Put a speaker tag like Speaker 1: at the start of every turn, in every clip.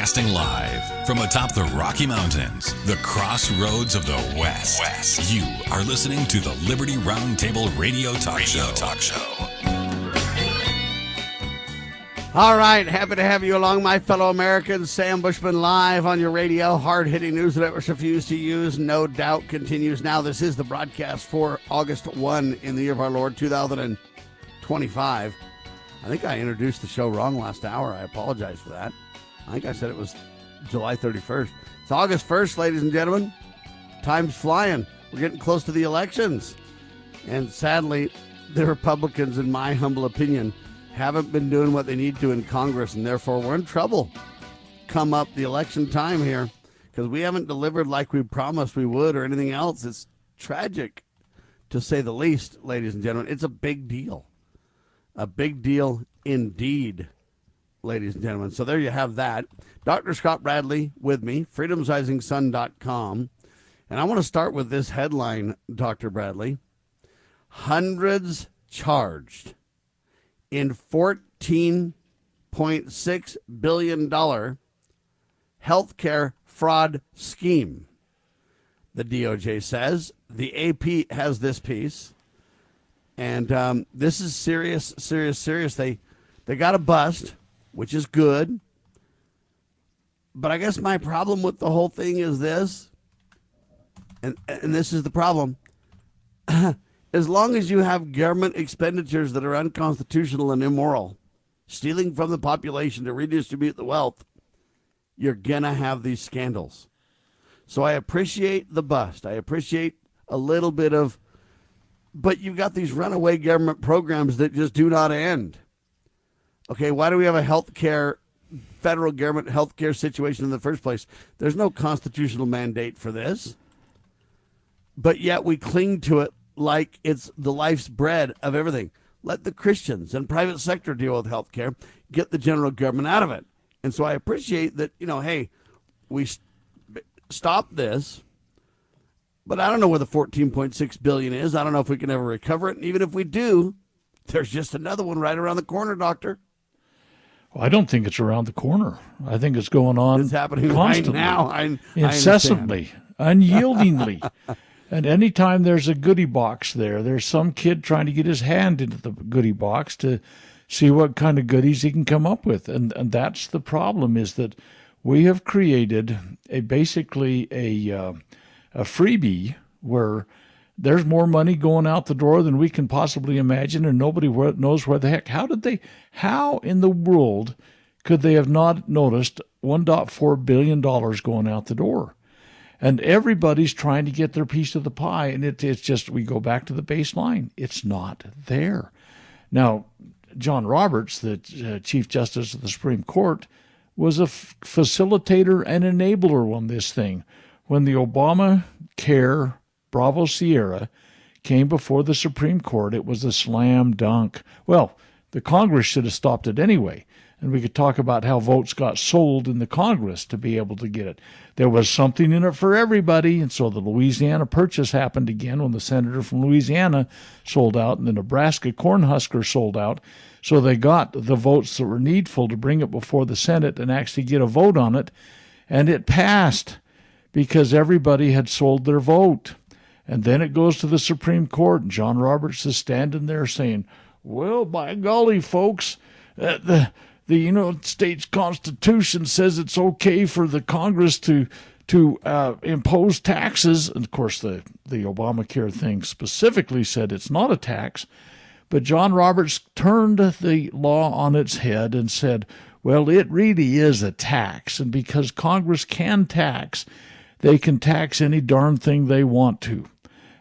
Speaker 1: Broadcasting live from atop the Rocky Mountains, the crossroads of the West. You are listening to the Liberty RoundTable Radio Talk Show.
Speaker 2: All right, happy to have you along, my fellow Americans. Sam Bushman live on your radio. Hard-hitting news that networks refuse to use, no doubt, continues now. This is the broadcast for August 1 in the year of our Lord, 2025. I think I introduced the show wrong last hour. I apologize for that. I think I said it was July 31st. It's August 1st, ladies and gentlemen. Time's flying. We're getting close to the elections. And sadly, the Republicans, in my humble opinion, haven't been doing what they need to in Congress, and therefore we're in trouble come up the election time here because we haven't delivered like we promised we would or anything else. It's tragic, to say the least, ladies and gentlemen. It's a big deal. A big deal indeed, ladies and gentlemen. So there you have that. Dr. Scott Bradley with me, freedomsrisingsun.com. And I want to start with this headline, Dr. Bradley. Hundreds charged in $14.6 billion healthcare fraud scheme. The DOJ says. The AP has this piece. And this is serious. They got a bust, which is good. But I guess my problem with the whole thing is this, and this is the problem. As long as you have government expenditures that are unconstitutional and immoral, stealing from the population to redistribute the wealth, you're going to have these scandals. So I appreciate the bust. I appreciate a little bit of, but you've got these runaway government programs that just do not end. Okay, why do we have a federal government health care situation in the first place? There's no constitutional mandate for this. But yet we cling to it like it's the life's bread of everything. Let the Christians and private sector deal with health care. Get the general government out of it. And so I appreciate that, hey, we stop this. But I don't know where the $14.6 billion is. I don't know if we can ever recover it. And even if we do, there's just another one right around the corner, Doctor.
Speaker 3: Well, I don't think it's around the corner. I think it's going on.
Speaker 2: It's happening
Speaker 3: constantly,
Speaker 2: right now.
Speaker 3: incessantly, unyieldingly. And anytime there's a goodie box there's some kid trying to get his hand into the goodie box to see what kind of goodies he can come up with. And that's the problem, is that we have created basically a freebie where there's more money going out the door than we can possibly imagine, and nobody knows where the heck. How in the world could they have not noticed $1.4 billion going out the door? And everybody's trying to get their piece of the pie, and it's just, we go back to the baseline. It's not there. Now, John Roberts, the Chief Justice of the Supreme Court, was a facilitator and enabler on this thing. When the Obamacare Bravo Sierra came before the Supreme Court, it was a slam dunk. Well, the Congress should have stopped it anyway. And we could talk about how votes got sold in the Congress to be able to get it. There was something in it for everybody, and so the Louisiana Purchase happened again when the senator from Louisiana sold out and the Nebraska Cornhusker sold out. So they got the votes that were needful to bring it before the Senate and actually get a vote on it, and it passed because everybody had sold their vote. And then it goes to the Supreme Court, and John Roberts is standing there saying, well, by golly, folks, the United States Constitution says it's okay for the Congress to impose taxes. And, of course, the Obamacare thing specifically said it's not a tax. But John Roberts turned the law on its head and said, well, it really is a tax. And because Congress can tax, they can tax any darn thing they want to.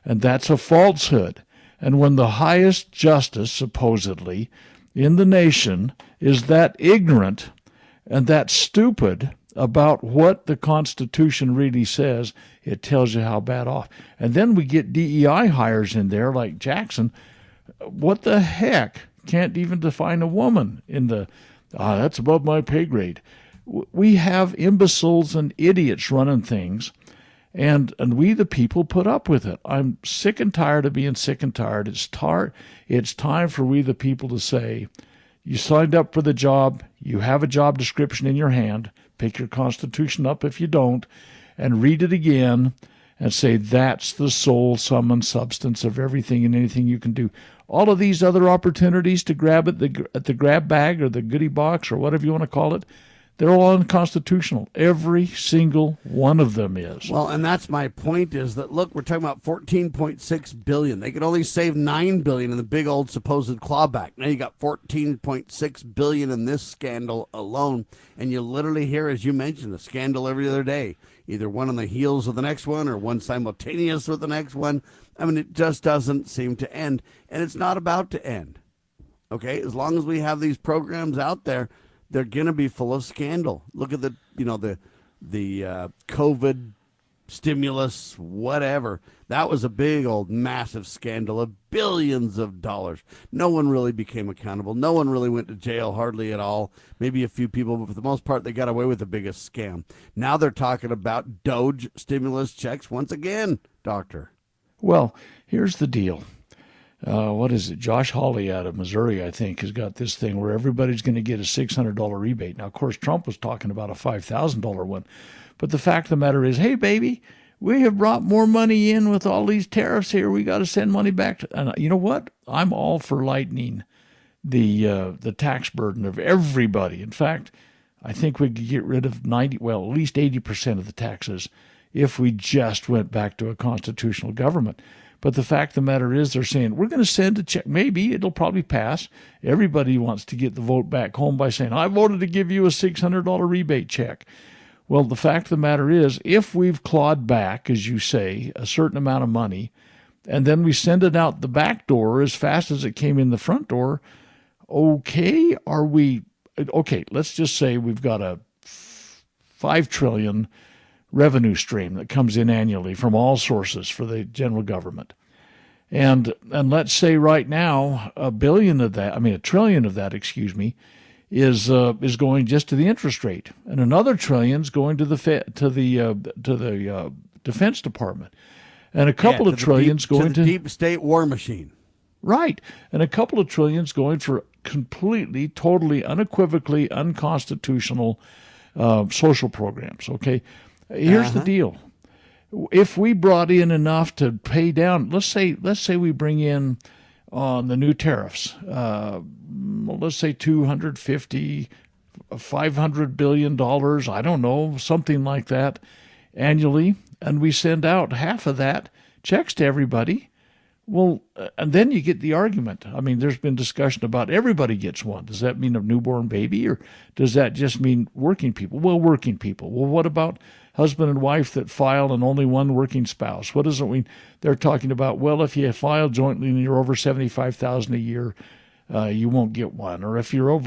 Speaker 3: And that's a falsehood. And when the highest justice, supposedly, in the nation is that ignorant and that stupid about what the Constitution really says, it tells you how bad off. And then we get DEI hires in there like Jackson. What the heck? Can't even define a woman in the, that's above my pay grade. We have imbeciles and idiots running things, and we the people put up with it. I'm sick and tired of being sick and tired. It's time for we the people to say, you signed up for the job, you have a job description in your hand, pick your Constitution up if you don't, and read it again and say that's the sole sum and substance of everything and anything you can do. All of these other opportunities to grab at the grab bag or the goodie box or whatever you want to call it, they're all unconstitutional. Every single one of them is.
Speaker 2: Well, and that's my point is that, look, we're talking about $14.6 billion. They could only save $9 billion in the big old supposed clawback. Now you got $14.6 billion in this scandal alone. And you literally hear, as you mentioned, a scandal every other day, either one on the heels of the next one or one simultaneous with the next one. I mean, it just doesn't seem to end. And it's not about to end. Okay, as long as we have these programs out there, they're going to be full of scandal. Look at the COVID stimulus, whatever. That was a big old massive scandal of billions of dollars. No one really became accountable. No one really went to jail, hardly at all. Maybe a few people, but for the most part, they got away with the biggest scam. Now they're talking about DOJ stimulus checks once again, Doctor.
Speaker 3: Well, here's the deal. What is it? Josh Hawley out of Missouri, I think, has got this thing where everybody's going to get a $600 rebate. Now, of course, Trump was talking about a $5,000 one. But the fact of the matter is, hey, baby, we have brought more money in with all these tariffs here. We got to send money back. And you know what? I'm all for lightening the tax burden of everybody. In fact, I think we could get rid of at least 80% of the taxes if we just went back to a constitutional government. But the fact of the matter is they're saying, we're going to send a check. Maybe it'll probably pass. Everybody wants to get the vote back home by saying, I voted to give you a $600 rebate check. Well, the fact of the matter is, if we've clawed back, as you say, a certain amount of money, and then we send it out the back door as fast as it came in the front door, okay, let's just say we've got a $5 trillion revenue stream that comes in annually from all sources for the general government. And let's say right now $1 trillion of that, is going just to the interest rate, and another trillion is going to the Defense Department, and a couple of trillions going
Speaker 2: to the deep state war machine.
Speaker 3: Right, and a couple of trillions going for completely, totally, unequivocally unconstitutional social programs. Okay. Here's the deal. If we brought in enough to pay down, let's say we bring in on the new tariffs, let's say $250, $500 billion, I don't know, something like that annually, and we send out half of that checks to everybody. Well, and then you get the argument. I mean, there's been discussion about everybody gets one. Does that mean a newborn baby, or does that just mean working people? Well, working people. Well, what about husband and wife that file and only one working spouse? What does it mean? They're talking about, well, if you file jointly and you're over $75,000 a year, you won't get one. Or if you're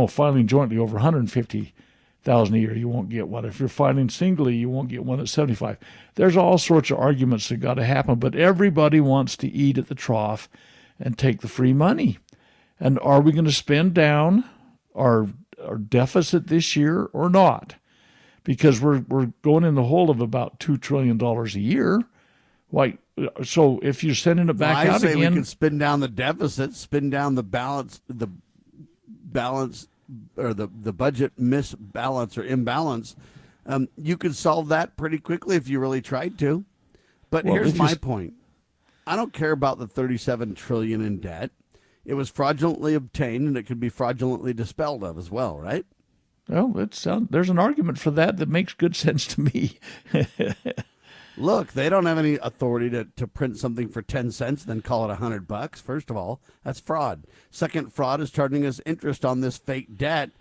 Speaker 3: filing jointly over $150,000 a year, you won't get one. If you're filing singly, you won't get one at $75,000. There's all sorts of arguments that got to happen, but everybody wants to eat at the trough and take the free money. And are we going to spend down our deficit this year or not? Because we're going in the hole of about $2 trillion a year. Why? So if you're sending it back out again,
Speaker 2: we can spin down the deficit, spin down the balance, or the budget misbalance or imbalance. You could solve that pretty quickly if you really tried to. But here's my point. I don't care about the $37 trillion in debt. It was fraudulently obtained, and it could be fraudulently dispelled of as well, right?
Speaker 3: Well, there's an argument for that makes good sense to me.
Speaker 2: Look, they don't have any authority to print something for 10 cents, then call it $100. First of all, that's fraud. Second, fraud is charging us interest on this fake debt.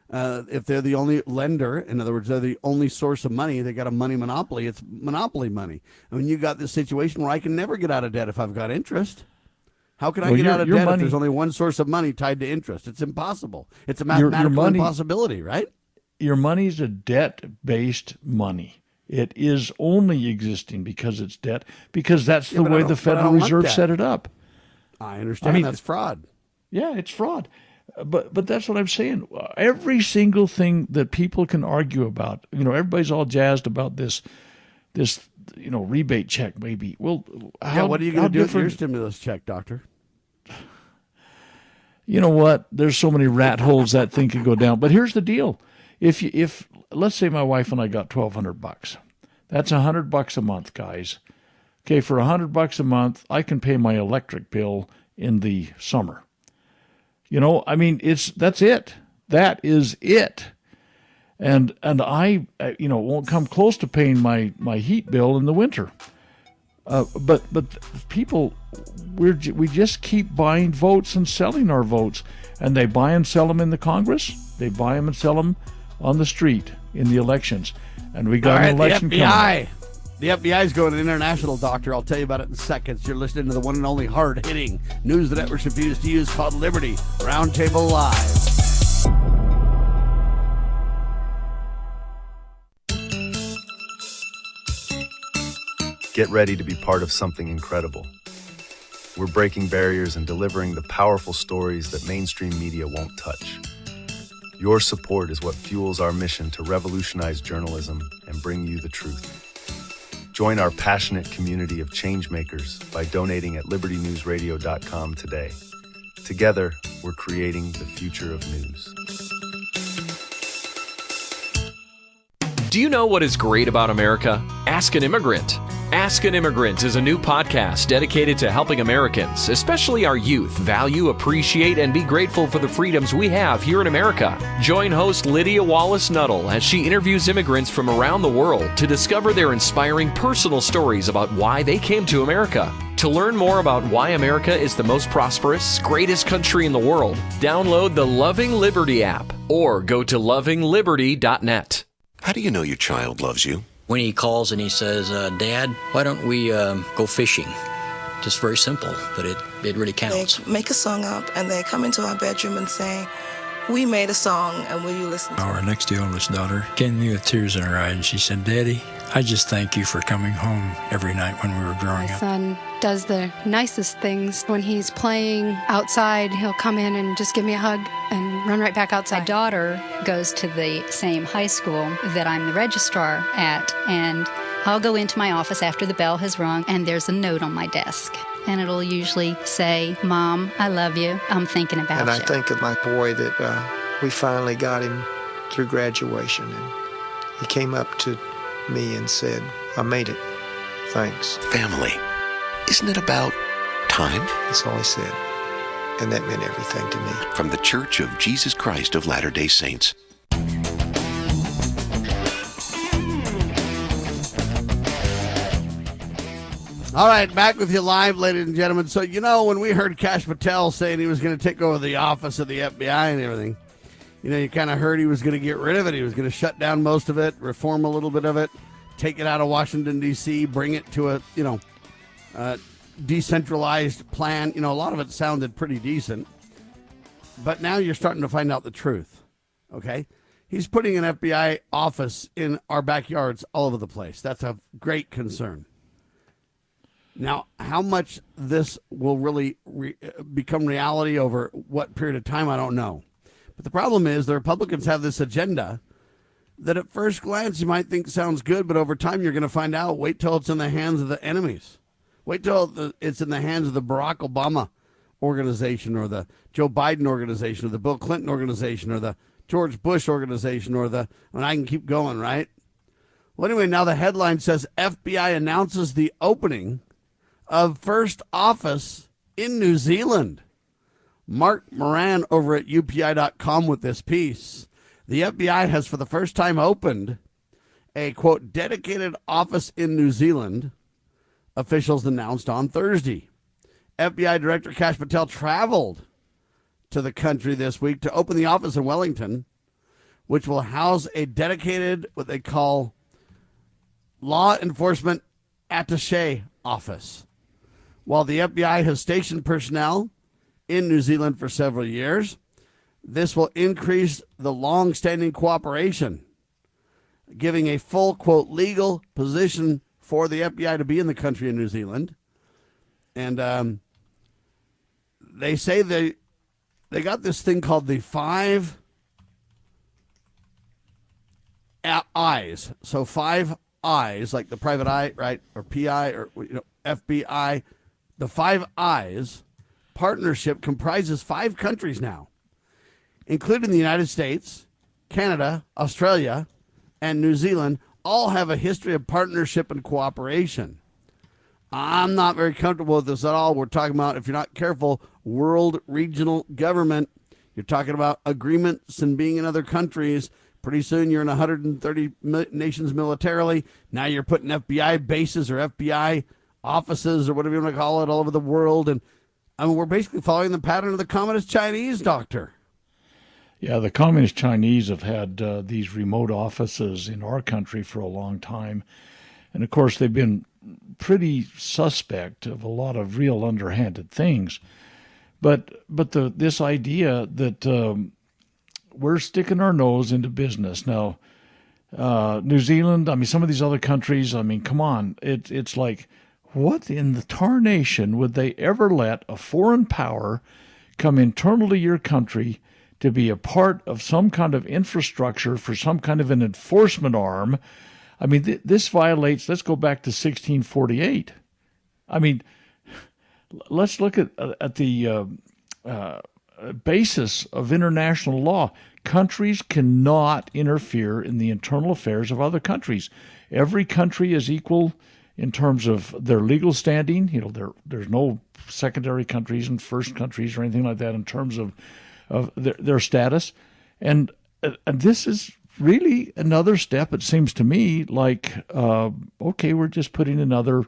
Speaker 2: If they're the only lender, in other words, they're the only source of money, they got a money monopoly. It's monopoly money. I mean, you got this situation where I can never get out of debt if I've got interest. How can I get out of debt if there's only one source of money tied to interest? It's impossible. It's a mathematical impossibility, right?
Speaker 3: Your money's a debt-based money. It is only existing because it's debt, because that's the way the Federal Reserve set it up.
Speaker 2: I understand. That's fraud.
Speaker 3: Yeah, it's fraud. But that's what I'm saying. Every single thing that people can argue about, everybody's all jazzed about this rebate check maybe. Well,
Speaker 2: what are you going to do with your stimulus check, Doctor? You
Speaker 3: know what? There's so many rat holes that thing could go down. But here's the deal. If let's say my wife and I got $1,200. That's $100 a month, guys. Okay, for $100 a month, I can pay my electric bill in the summer. That's it. That is it. And I won't come close to paying my heat bill in the winter. But people, we just keep buying votes and selling our votes, and they buy and sell them in the Congress. They buy them and sell them on the street in the elections, and we got an election
Speaker 2: the FBI.
Speaker 3: coming.
Speaker 2: The FBI is going international, Doctor. I'll tell you about it in seconds. You're listening to the one and only hard-hitting news the networks refuse to use, called Liberty Roundtable Live.
Speaker 4: Get ready to be part of something incredible. We're breaking barriers and delivering the powerful stories that mainstream media won't touch. Your support is what fuels our mission to revolutionize journalism and bring you the truth. Join our passionate community of changemakers by donating at libertynewsradio.com today. Together, we're creating the future of news.
Speaker 5: Do you know what is great about America? Ask an Immigrant. Ask an Immigrant is a new podcast dedicated to helping Americans, especially our youth, value, appreciate, and be grateful for the freedoms we have here in America. Join host Lydia Wallace-Nuttall as she interviews immigrants from around the world to discover their inspiring personal stories about why they came to America. To learn more about why America is the most prosperous, greatest country in the world, download the Loving Liberty app or go to lovingliberty.net.
Speaker 6: How do you know your child loves you?
Speaker 7: When he calls and he says, Dad, why don't we go fishing? Just very simple, but it really counts.
Speaker 8: They make a song up and they come into our bedroom and say, we made a song and will you listen to it?
Speaker 9: Our next oldest daughter came to me with tears in her eyes and she said, Daddy, I just thank you for coming home every night when we were growing up.
Speaker 10: My son does the nicest things. When he's playing outside, he'll come in and just give me a hug and run right back outside.
Speaker 11: My daughter goes to the same high school that I'm the registrar at, and I'll go into my office after the bell has rung, and there's a note on my desk. And it'll usually say, Mom, I love you. I'm thinking about you.
Speaker 12: And I think of my boy that we finally got him through graduation, and he came up to me and said, I made it. Thanks.
Speaker 6: Family. Isn't it about time?
Speaker 12: That's all he said. And that meant everything to me.
Speaker 6: From the Church of Jesus Christ of Latter-day Saints.
Speaker 2: All right, back with you live, ladies and gentlemen. So, when we heard Kash Patel saying he was going to take over the office of the FBI and everything, you kind of heard he was going to get rid of it. He was going to shut down most of it, reform a little bit of it, take it out of Washington, D.C., bring it to a, decentralized plan. A lot of it sounded pretty decent. But now you're starting to find out the truth, okay? He's putting an FBI office in our backyards all over the place. That's a great concern. Now, how much this will really become reality over what period of time, I don't know. But the problem is the Republicans have this agenda that at first glance you might think sounds good, but over time you're going to find out. Wait till it's in the hands of the enemies. Wait till it's in the hands of the Barack Obama organization or the Joe Biden organization or the Bill Clinton organization or the George Bush organization and I can keep going, right? Well, anyway, now the headline says FBI announces the opening of first office in New Zealand. Mark Moran over at UPI.com with this piece. The FBI has for the first time opened a, quote, dedicated office in New Zealand, officials announced on Thursday. FBI Director Kash Patel traveled to the country this week to open the office in Wellington, which will house a dedicated, what they call, law enforcement attaché office. While the FBI has stationed personnel in New Zealand for several years, this will increase the long-standing cooperation, giving a full, quote, legal position for the FBI to be in the country in New Zealand. And they say they got this thing called the 5 eyes. So 5 eyes, like the private eye, right, or PI, or FBI. The 5 eyes partnership comprises 5 countries now, including the United States, Canada, Australia, and New Zealand all have a history of partnership and cooperation. I'm not very comfortable with this at all. We're talking about, if you're not careful, world regional government. You're talking about agreements and being in other countries. Pretty soon you're in 130 nations militarily. Now you're putting FBI bases or FBI offices or whatever you want to call it all over the world. And I mean, we're basically following the pattern of the communist Chinese, Doctor.
Speaker 3: Yeah, the communist Chinese have had these remote offices in our country for a long time. And, of course, they've been pretty suspect of a lot of real underhanded things. But this idea that we're sticking our nose into business. Now, New Zealand, I mean, some of these other countries, I mean, come on. It's like, what in the tarnation would they ever let a foreign power come internal to your country to be a part of some kind of infrastructure for some kind of an enforcement arm? I mean, this violates, let's go back to 1648. I mean, let's look at the basis of international law. Countries cannot interfere in the internal affairs of other countries. Every country is equal in terms of their legal standing. You know, there's no secondary countries and first countries or anything like that in terms of their status. And this is really another step, it seems to me, like, okay, we're just putting another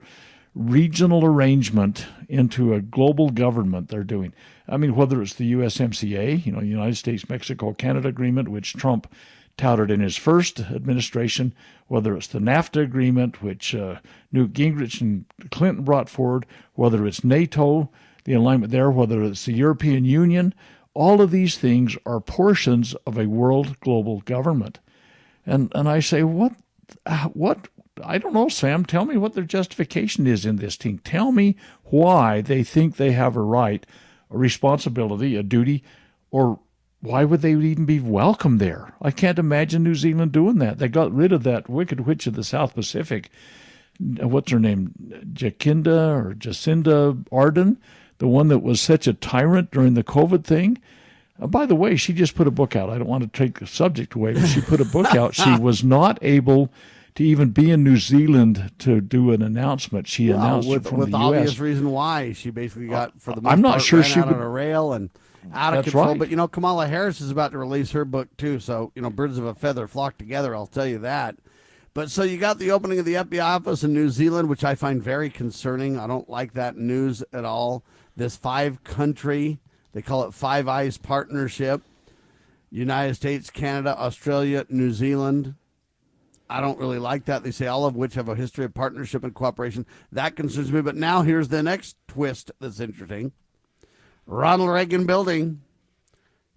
Speaker 3: regional arrangement into a global government they're doing. I mean, whether it's the USMCA, you know, United States-Mexico-Canada agreement, which Trump touted in his first administration, whether it's the NAFTA agreement, which Newt Gingrich and Clinton brought forward, whether it's NATO, the alignment there, whether it's the European Union, all of these things are portions of a world global government. And I say, what, I don't know, Sam, tell me what their justification is in this thing. Tell me why they think they have a right, a responsibility, a duty, or why would they even be welcome there? I can't imagine New Zealand doing that. They got rid of that wicked witch of the South Pacific. What's her name? Jacinda Ardern, the one that was such a tyrant during the COVID thing. By the way, she just put a book out. I don't want to take the subject away, but she put a book out. She was not able to even be in New Zealand to do an announcement. She announced it from the U.S.
Speaker 2: With obvious reason why. She basically got, for the most
Speaker 3: I'm not
Speaker 2: part,
Speaker 3: sure
Speaker 2: ran
Speaker 3: she
Speaker 2: out
Speaker 3: would,
Speaker 2: on a rail and out of
Speaker 3: that's
Speaker 2: control.
Speaker 3: right.
Speaker 2: But, you know, Kamala Harris is about to release her book, too. So, you know, birds of a feather flock together, I'll tell you that. But so you got the opening of the FBI office in New Zealand, which I find very concerning. I don't like that news at all. This 5-country, they call it Five Eyes Partnership, United States, Canada, Australia, New Zealand. I don't really like that. They say all of which have a history of partnership and cooperation. That concerns me. But now here's the next twist that's interesting. Ronald Reagan Building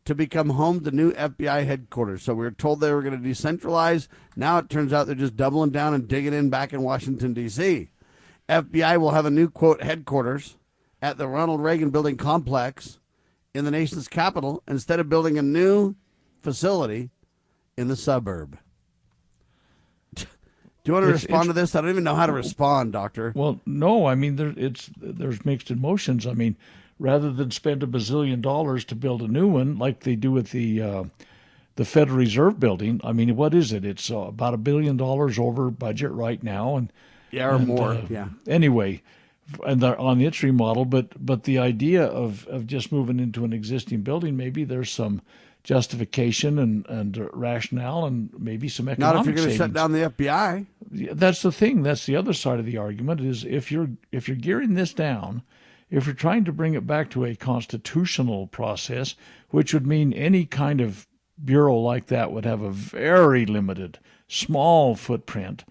Speaker 2: to become home to new FBI headquarters. So we were told they were going to decentralize. Now it turns out they're just doubling down and digging in back in Washington, D.C. FBI will have a new, quote, headquarters at the Ronald Reagan Building complex in the nation's capital instead of building a new facility in the suburb. Do you want to respond to this? I don't even know how to respond, Doctor.
Speaker 3: Well, no. I mean, there's mixed emotions. I mean, rather than spend $1 bazillion to build a new one like they do with the Federal Reserve building, I mean, what is it? It's about $1 billion over budget right now, and
Speaker 2: more. Yeah.
Speaker 3: Anyway, and they're on the entry model, but the idea of just moving into an existing building, maybe there's some justification and rationale and maybe some economic
Speaker 2: Not if you're going to
Speaker 3: savings.
Speaker 2: shut down the FBI.
Speaker 3: That's the thing. That's the other side of the argument is if you're gearing this down, if you're trying to bring it back to a constitutional process, which would mean any kind of bureau like that would have a very limited, small footprint,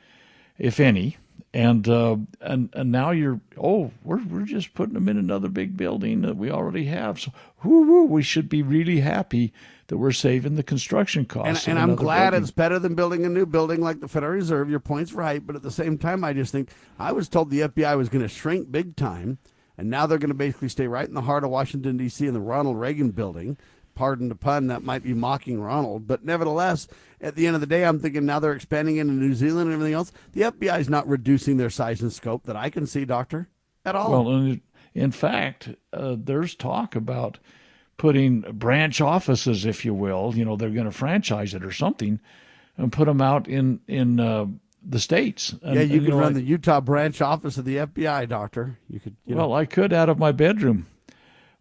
Speaker 3: if any. And now we're just putting them in another big building that we already have. So we should be really happy that we're saving the construction costs.
Speaker 2: And I'm glad it's better than building a new building like the Federal Reserve. Your point's right, but at the same time, I just think I was told the FBI was going to shrink big time, and now they're going to basically stay right in the heart of Washington, D.C. in the Ronald Reagan Building. Pardon the pun, that might be mocking Ronald. But nevertheless, at the end of the day, I'm thinking now they're expanding into New Zealand and everything else. The FBI is not reducing their size and scope that I can see, Doctor, at all.
Speaker 3: Well, in fact, there's talk about putting branch offices, if you will. You know, they're going to franchise it or something and put them out in the states. And,
Speaker 2: yeah, you could run the Utah branch office of the FBI, Doctor. You could.
Speaker 3: Well, I could out of my bedroom.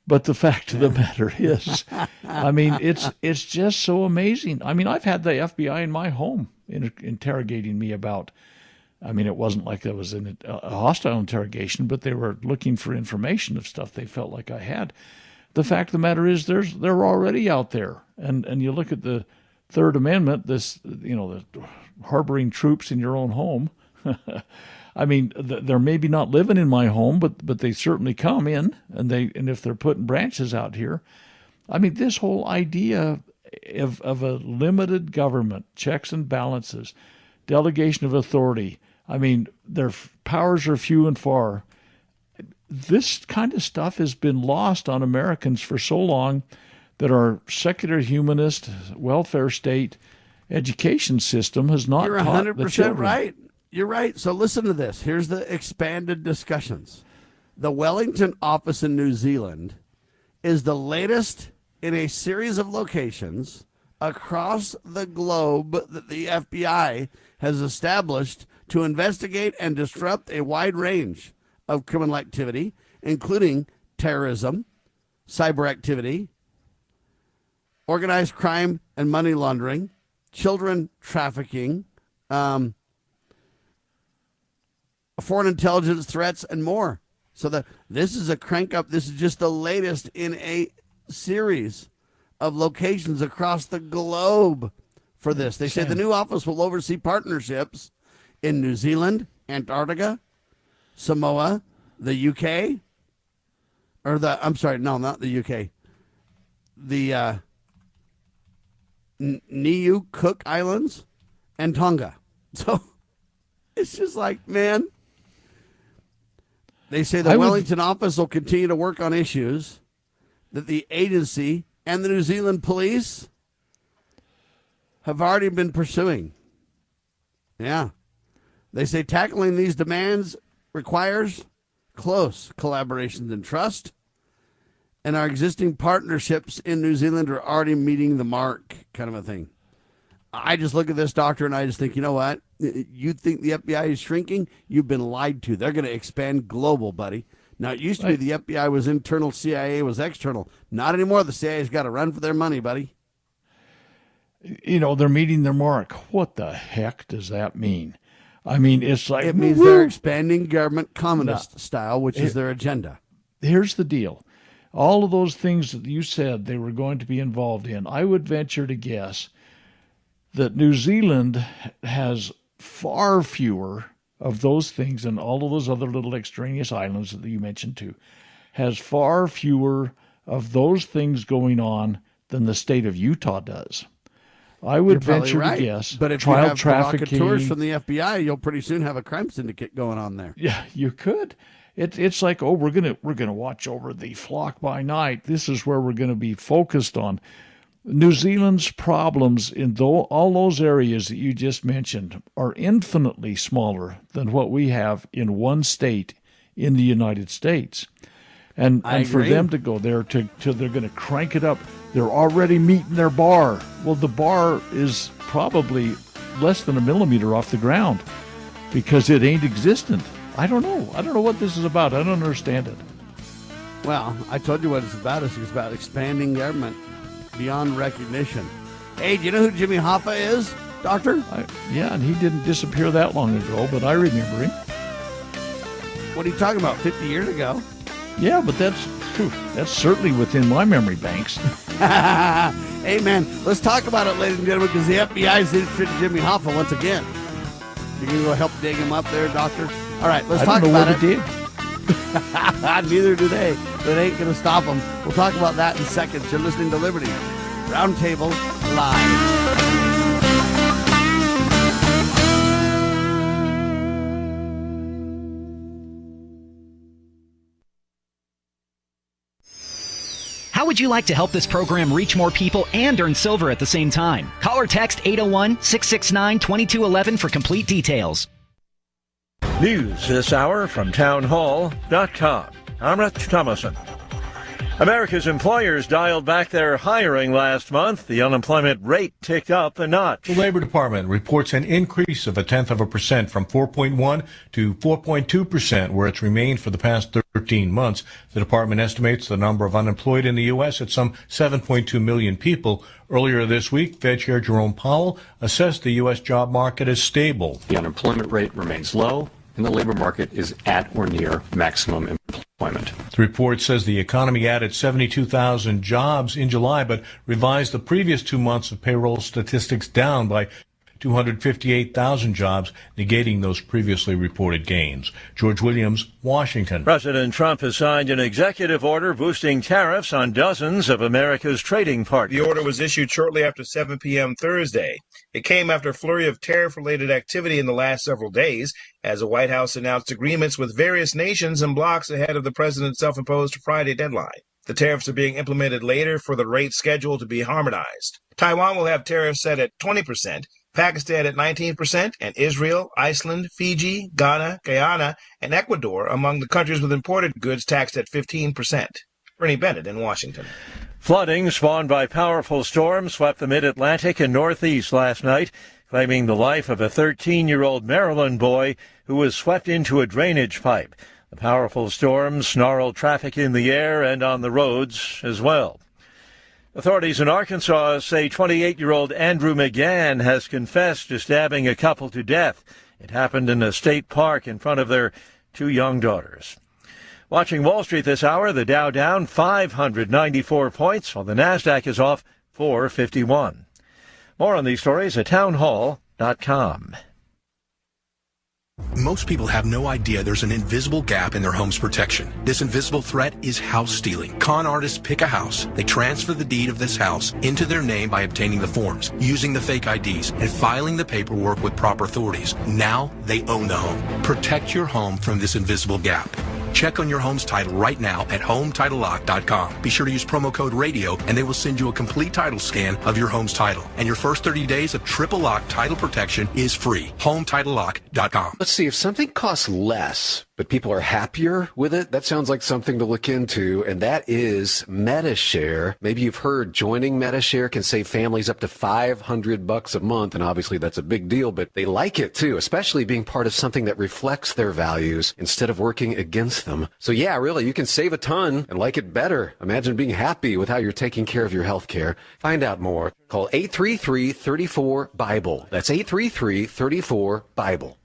Speaker 3: But the fact of the matter is, I mean, it's just so amazing. I mean, I've had the FBI in my home interrogating me about, I mean, it wasn't like it was a hostile interrogation, but they were looking for information of stuff they felt like I had. The fact of the matter is they're already out there. And you look at the Third Amendment, the harboring troops in your own home. I mean, they're maybe not living in my home, but they certainly come in, and if they're putting branches out here, I mean, this whole idea of a limited government, checks and balances, delegation of authority. I mean, their powers are few and far. This kind of stuff has been lost on Americans for so long that our secular humanist welfare state education system has not
Speaker 2: You're
Speaker 3: taught
Speaker 2: 100%
Speaker 3: the children.
Speaker 2: right. You're right. So listen to this. Here's the expanded discussions. The Wellington office in New Zealand is the latest in a series of locations across the globe that the FBI has established to investigate and disrupt a wide range of criminal activity, including terrorism, cyber activity, organized crime and money laundering, children trafficking, foreign intelligence threats, and more. So this is a crank up. This is just the latest in a series of locations across the globe for this. They say the new office will oversee partnerships in New Zealand, Antarctica, Samoa, the UK, not the UK, the Niue Cook Islands, and Tonga. So it's just like, man. They say the Wellington office will continue to work on issues that the agency and the New Zealand police have already been pursuing. Yeah. They say tackling these demands requires close collaboration and trust, and our existing partnerships in New Zealand are already meeting the mark, kind of a thing. I just look at this, Doctor, and I just think, you know what? You think the FBI is shrinking? You've been lied to. They're going to expand global, buddy. Now, it used to be the FBI was internal, CIA was external. Not anymore. The CIA's got to run for their money, buddy.
Speaker 3: They're meeting their mark. What the heck does that mean? I mean, it's like...
Speaker 2: It means they're expanding government communist style, which is their agenda.
Speaker 3: Here's the deal. All of those things that you said they were going to be involved in, I would venture to guess that New Zealand has far fewer of those things, and all of those other little extraneous islands that you mentioned too, has far fewer of those things going on than the state of Utah does. I would venture to guess.
Speaker 2: But if
Speaker 3: child
Speaker 2: you have
Speaker 3: trafficking,
Speaker 2: provocateurs from the FBI, you'll pretty soon have a crime syndicate going on there.
Speaker 3: Yeah, you could. It's like, we're gonna watch over the flock by night. This is where we're going to be focused on. New Zealand's problems in all those areas that you just mentioned are infinitely smaller than what we have in one state in the United States. And for them to go there to they're going to crank it up. They're already meeting their bar. Well, the bar is probably less than a millimeter off the ground because it ain't existent. I don't know. I don't know what this is about. I don't understand it.
Speaker 2: Well, I told you what it's about. It's about expanding government beyond recognition. Hey, do you know who Jimmy Hoffa is, Doctor?
Speaker 3: Yeah, and he didn't disappear that long ago, but I remember him.
Speaker 2: What are you talking about, 50 years ago?
Speaker 3: Yeah, but that's certainly within my memory banks.
Speaker 2: Hey, man, let's talk about it, ladies and gentlemen, because the FBI is interested in Jimmy Hoffa once again. You can go help dig him up there, Doctor? All right, let's talk about it. Neither do they. But it ain't going to stop them. We'll talk about that in seconds. You're listening to Liberty Roundtable Live.
Speaker 13: How would you like to help this program reach more people and earn silver at the same time? Call or text 801-669-2211 for complete details.
Speaker 14: News this hour from townhall.com. I'm Rich Thomason. America's employers dialed back their hiring last month. The unemployment rate ticked up a notch.
Speaker 15: The Labor Department reports an increase of 0.1% from 4.1 to 4.2%, where it's remained for the past 13 months. The department estimates the number of unemployed in the U.S. at some 7.2 million people. Earlier this week, Fed Chair Jerome Powell assessed the U.S. job market as stable.
Speaker 16: The unemployment rate remains low, and the labor market is at or near maximum employment.
Speaker 15: The report says the economy added 72,000 jobs in July, but revised the previous 2 months of payroll statistics down by 258,000 jobs, negating those previously reported gains. George Williams, Washington.
Speaker 14: President Trump has signed an executive order boosting tariffs on dozens of America's trading partners.
Speaker 17: The order was issued shortly after 7 p.m. Thursday. It came after a flurry of tariff-related activity in the last several days, as the White House announced agreements with various nations and blocs ahead of the president's self-imposed Friday deadline. The tariffs are being implemented later for the rate schedule to be harmonized. Taiwan will have tariffs set at 20%, Pakistan at 19%, and Israel, Iceland, Fiji, Ghana, Guyana, and Ecuador among the countries with imported goods taxed at 15%. Bernie Bennett in Washington.
Speaker 14: Flooding spawned by powerful storms swept the mid-Atlantic and Northeast last night, claiming the life of a 13-year-old Maryland boy who was swept into a drainage pipe. The powerful storms snarled traffic in the air and on the roads as well. Authorities in Arkansas say 28-year-old Andrew McGann has confessed to stabbing a couple to death. It happened in a state park in front of their 2 young daughters. Watching Wall Street this hour, the Dow down 594 points, while the Nasdaq is off 451. More on these stories at townhall.com.
Speaker 18: Most people have no idea there's an invisible gap in their home's protection. This invisible threat is house stealing. Con artists pick a house. They transfer the deed of this house into their name by obtaining the forms, using the fake IDs, and filing the paperwork with proper authorities. Now they own the home. Protect your home from this invisible gap. Check on your home's title right now at HomeTitleLock.com. Be sure to use promo code RADIO and they will send you a complete title scan of your home's title. And your first 30 days of triple lock title protection is free. HomeTitleLock.com.
Speaker 19: Let's see, if something costs less, but people are happier with it, that sounds like something to look into, and that is MediShare. Maybe you've heard joining MediShare can save families up to $500 a month, and obviously that's a big deal, but they like it too, especially being part of something that reflects their values instead of working against them. So yeah, really, you can save a ton and like it better. Imagine being happy with how you're taking care of your health care. Find out more. Call 833-34-BIBLE. That's 833-34-BIBLE.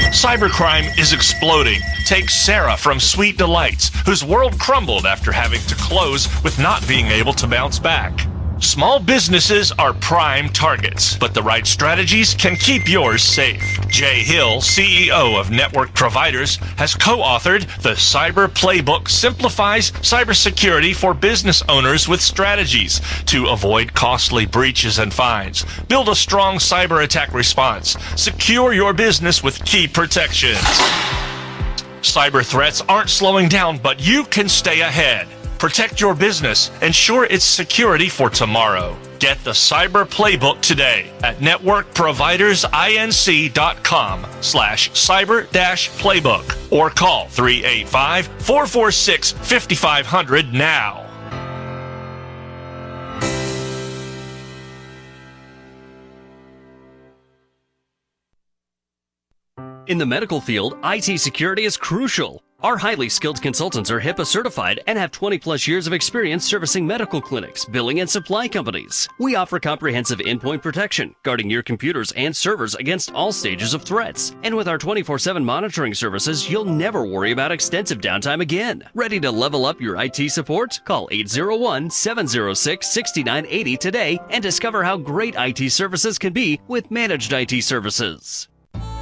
Speaker 20: Cybercrime is exploding. Take Sarah from Sweet Delights, whose world crumbled after having to close with not being able to bounce back. Small businesses are prime targets, but the right strategies can keep yours safe. Jay Hill, CEO of Network Providers, has co-authored The Cyber Playbook Simplifies Cybersecurity for Business Owners with Strategies to avoid costly breaches and fines. Build a strong cyber attack response. Secure your business with key protections. Cyber threats aren't slowing down, but you can stay ahead. Protect your business. Ensure its security for tomorrow. Get the Cyber Playbook today at networkprovidersinc.com/cyber-playbook or call 385-446-5500 now.
Speaker 21: In the medical field, IT security is crucial. Our highly skilled consultants are HIPAA certified and have 20-plus years of experience servicing medical clinics, billing, and supply companies. We offer comprehensive endpoint protection, guarding your computers and servers against all stages of threats. And with our 24/7 monitoring services, you'll never worry about extensive downtime again. Ready to level up your IT support? Call 801-706-6980 today and discover how great IT services can be with managed IT services.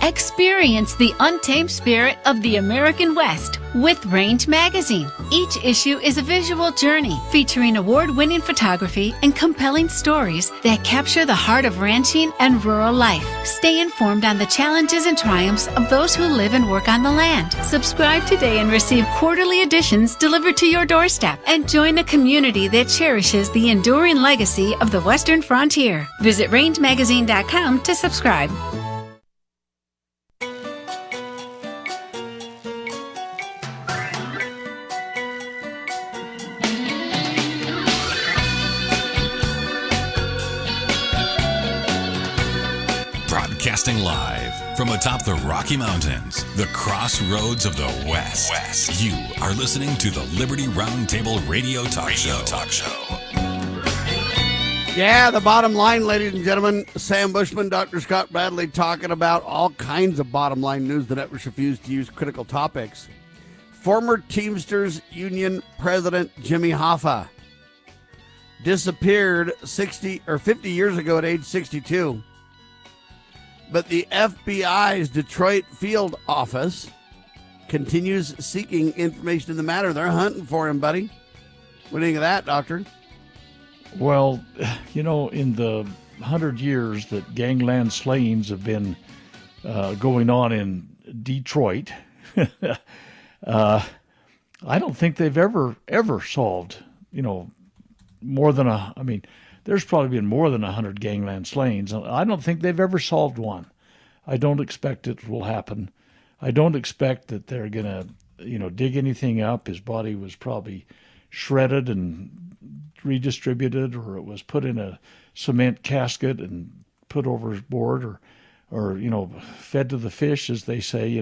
Speaker 22: Experience the untamed spirit of the American West with Range Magazine. Each issue is a visual journey featuring award-winning photography and compelling stories that capture the heart of ranching and rural life. Stay informed on the challenges and triumphs of those who live and work on the land. Subscribe today and receive quarterly editions delivered to your doorstep, and join a community that cherishes the enduring legacy of the Western frontier. Visit rangemagazine.com to subscribe.
Speaker 1: Live from atop the Rocky Mountains, the crossroads of the West. You are listening to the Liberty Roundtable Radio Talk Show.
Speaker 2: Yeah, the bottom line, ladies and gentlemen. Sam Bushman, Dr. Scott Bradley, talking about all kinds of bottom line news. The networks refuse to use critical topics. Former Teamsters Union President Jimmy Hoffa disappeared 50 years ago at age 62. But the FBI's Detroit field office continues seeking information in the matter. They're hunting for him, buddy. What do you think of that, Doctor?
Speaker 3: Well, in the 100 years that gangland slayings have been going on in Detroit, I don't think they've ever solved, more than there's probably been more than 100 gangland slayings. I don't think they've ever solved one. I don't expect it will happen. I don't expect that they're going to, dig anything up. His body was probably shredded and redistributed, or it was put in a cement casket and put overboard, or fed to the fish, as they say.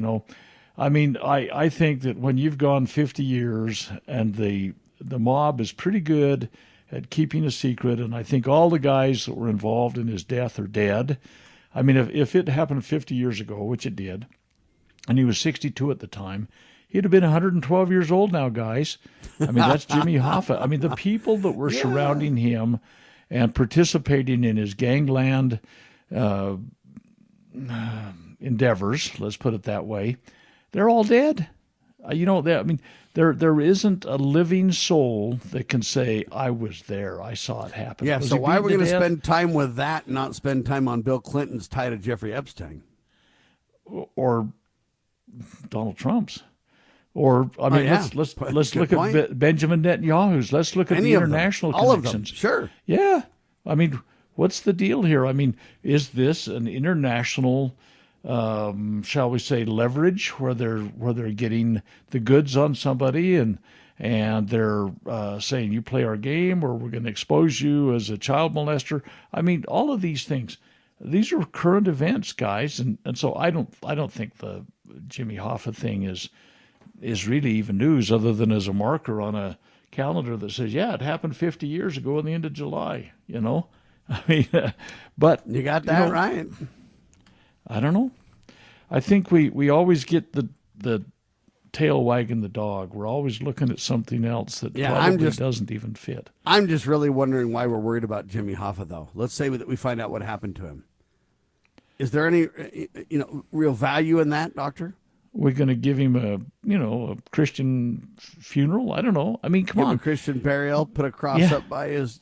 Speaker 3: I think that when you've gone 50 years and the mob is pretty good at keeping a secret, and I think all the guys that were involved in his death are dead. If it happened 50 years ago, which it did, and he was 62 at the time, he'd have been 112 years old now, guys. That's Jimmy Hoffa. The people that were surrounding him and participating in his gangland endeavors, let's put it that way, they're all dead. There isn't a living soul that can say, I was there, I saw it happen.
Speaker 2: Yeah, so why are we going to spend time with that and not spend time on Bill Clinton's tie to Jeffrey Epstein?
Speaker 3: Or Donald Trump's? Or, let's look at Benjamin Netanyahu's. Let's look at the international connections.
Speaker 2: All of them, sure.
Speaker 3: Yeah. What's the deal here? Is this an international, shall we say, leverage where they're getting the goods on somebody and they're saying, you play our game or we're going to expose you as a child molester? All of these things. These are current events, guys, and so I don't think the Jimmy Hoffa thing is really even news, other than as a marker on a calendar that says, it happened 50 years ago in the end of July, but
Speaker 2: you got that right.
Speaker 3: I don't know. I think we always get the tail wagging the dog. We're always looking at something else that probably doesn't even fit.
Speaker 2: I'm just really wondering why we're worried about Jimmy Hoffa, though. Let's say that we find out what happened to him. Is there any, real value in that, Doctor?
Speaker 3: We're going to give him a Christian funeral? I don't know. Come on.
Speaker 2: A Christian burial, put a cross up by his,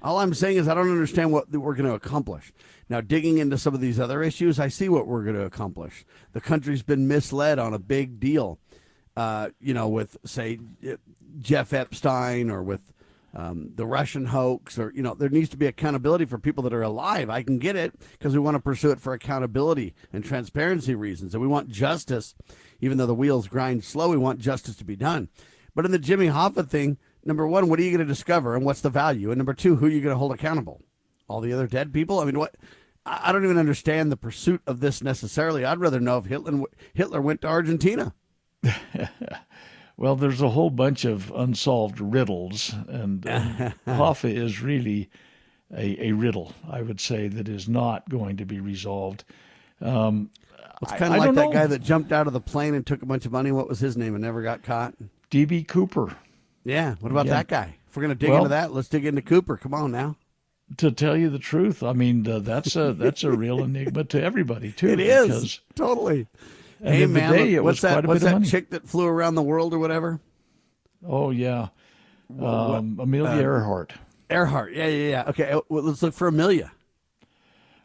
Speaker 2: all I'm saying is I don't understand what we're going to accomplish. Now, digging into some of these other issues, I see what we're going to accomplish. The country's been misled on a big deal, with, say, Jeff Epstein or with the Russian hoax, or, there needs to be accountability for people that are alive. I can get it because we want to pursue it for accountability and transparency reasons. And we want justice, even though the wheels grind slow, we want justice to be done. But in the Jimmy Hoffa thing, number one, what are you going to discover and what's the value? And number two, who are you going to hold accountable? All the other dead people? What? I don't even understand the pursuit of this necessarily. I'd rather know if Hitler went to Argentina.
Speaker 3: Well, there's a whole bunch of unsolved riddles, and Hoffa is really a riddle, I would say, that is not going to be resolved.
Speaker 2: It's kind of like that guy that jumped out of the plane and took a bunch of money. What was his name and never got caught?
Speaker 3: D.B. Cooper.
Speaker 2: Yeah, what about that guy? If we're going to dig into that, let's dig into Cooper. Come on now.
Speaker 3: To tell you the truth, that's a real enigma to everybody, too.
Speaker 2: It is, totally. Hey, man, what's that chick that flew around the world or whatever?
Speaker 3: Oh, yeah. Amelia Earhart.
Speaker 2: Earhart, yeah. Okay, well, let's look for Amelia.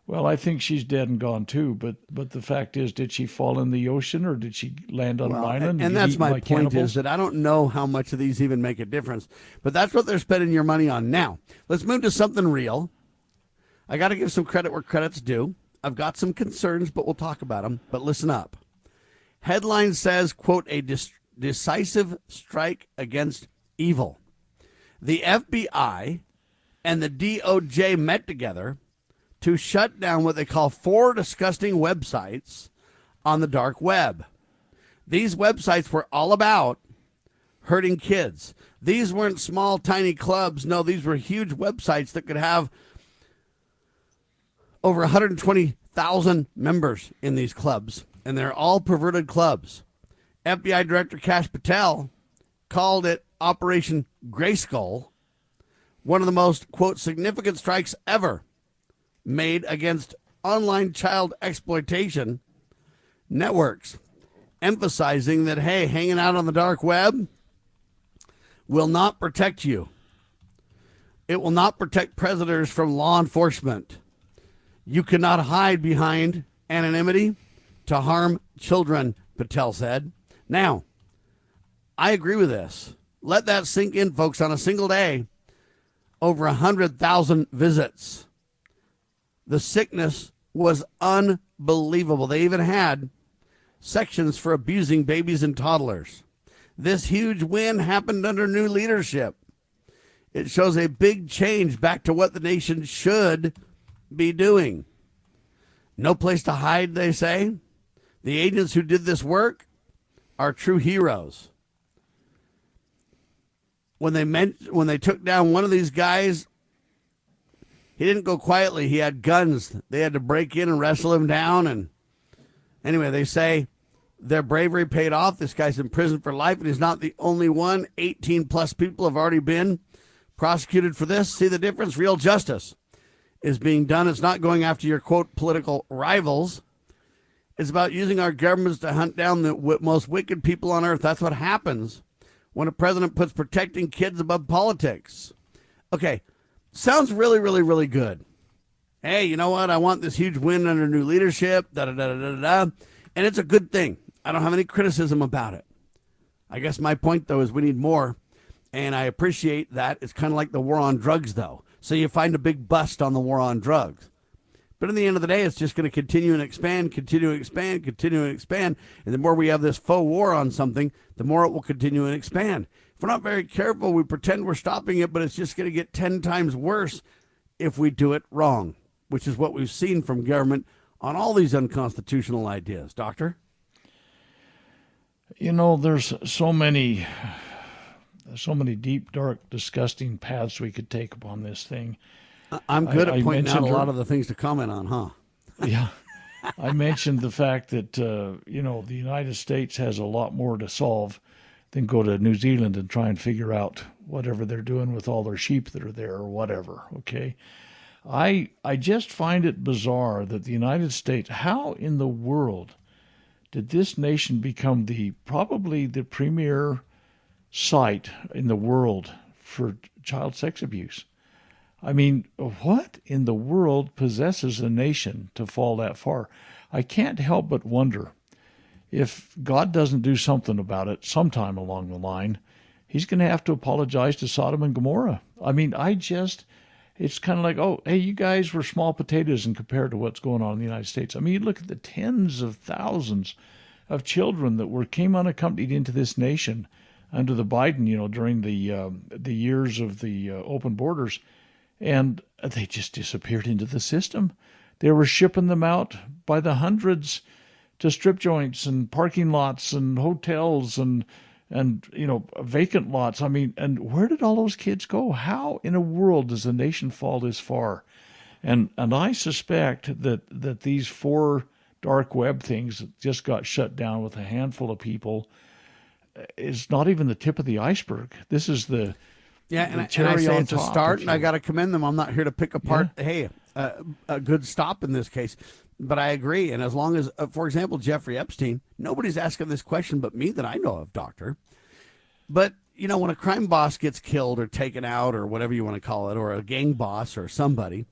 Speaker 3: Well, I think she's dead and gone, too. But the fact is, did she fall in the ocean or did she land on an island?
Speaker 2: And that's my point, is that I don't know how much of these even make a difference. But that's what they're spending your money on now. Let's move to something real. I got to give some credit where credit's due. I've got some concerns, but we'll talk about them. But listen up. Headline says, quote, a decisive strike against evil. The FBI and the DOJ met together to shut down what they call 4 disgusting websites on the dark web. These websites were all about hurting kids. These weren't small, tiny clubs. No, these were huge websites that could have over 120,000 members in these clubs, and they're all perverted clubs. FBI Director Kash Patel called it Operation Grayskull, one of the most, quote, significant strikes ever made against online child exploitation networks, emphasizing that, hey, hanging out on the dark web will not protect you. It will not protect predators from law enforcement. You cannot hide behind anonymity to harm children, Patel said. Now, I agree with this. Let that sink in, folks. On a single day, over 100,000 visits. The sickness was unbelievable. They even had sections for abusing babies and toddlers. This huge win happened under new leadership. It shows a big change back to what the nation should be doing. No place to hide, they say. The agents who did this work are true heroes. When they took down one of these guys, he didn't go quietly. He had guns. They had to break in and wrestle him down. And anyway, they say their bravery paid off. This guy's in prison for life, and he's not the only one. 18 plus people have already been prosecuted for this. See the difference? Real justice is being done. It's not going after your, quote, political rivals. It's about using our governments to hunt down the most wicked people on earth. That's what happens when a president puts protecting kids above politics. Okay, sounds really, really, really good. Hey, you know what? I want this huge win under new leadership, da-da-da-da-da-da. And it's a good thing. I don't have any criticism about it. I guess my point, though, is we need more. And I appreciate that. It's kind of like the war on drugs, though. So you find a big bust on the war on drugs. But in the end of the day, it's just going to continue and expand, continue and expand, continue and expand. And the more we have this faux war on something, the more it will continue and expand. If we're not very careful, we pretend we're stopping it, but it's just going to get 10 times worse if we do it wrong, which is what we've seen from government on all these unconstitutional ideas. Doctor?
Speaker 3: You know, there's so many deep, dark, disgusting paths we could take upon this thing.
Speaker 2: I'm good at pointing out a lot of the things to comment on, huh?
Speaker 3: Yeah. I mentioned the fact that, the United States has a lot more to solve than go to New Zealand and try and figure out whatever they're doing with all their sheep that are there or whatever, okay? I just find it bizarre that the United States, how in the world did this nation become probably the premier site in the world for child sex abuse? I mean, what in the world possesses a nation to fall that far? I can't help but wonder if God doesn't do something about it sometime along the line, he's going to have to apologize to Sodom and Gomorrah. I mean, it's kind of like, oh, hey, you guys were small potatoes in compared to what's going on in the United States. I mean, you look at the tens of thousands of children that came unaccompanied into this nation under the Biden, during the years of the open borders. And they just disappeared into the system. They were shipping them out by the hundreds to strip joints and parking lots and hotels and vacant lots. I mean, and where did all those kids go? How in the world does a nation fall this far? And I suspect that these 4 dark web things that just got shut down with a handful of people is not even the tip of the iceberg. This is the
Speaker 2: and I say it's a start, and I got to commend them. I'm not here to pick apart, a good stop in this case. But I agree. And as long as, for example, Jeffrey Epstein, nobody's asking this question but me that I know of, Doctor. But, when a crime boss gets killed or taken out or whatever you want to call it, or a gang boss or somebody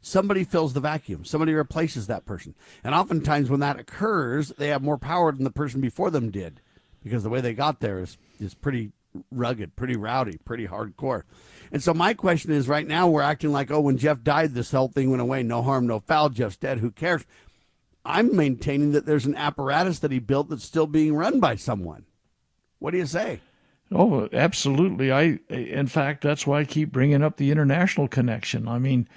Speaker 2: fills the vacuum. Somebody replaces that person. And oftentimes when that occurs, they have more power than the person before them did, because the way they got there is pretty rugged, pretty rowdy, pretty hardcore. And so my question is, right now we're acting like, oh, when Jeff died, this whole thing went away. No harm, no foul. Jeff's dead. Who cares? I'm maintaining that there's an apparatus that he built that's still being run by someone. What do you say?
Speaker 3: Oh, absolutely. In fact, that's why I keep bringing up the international connection. I mean,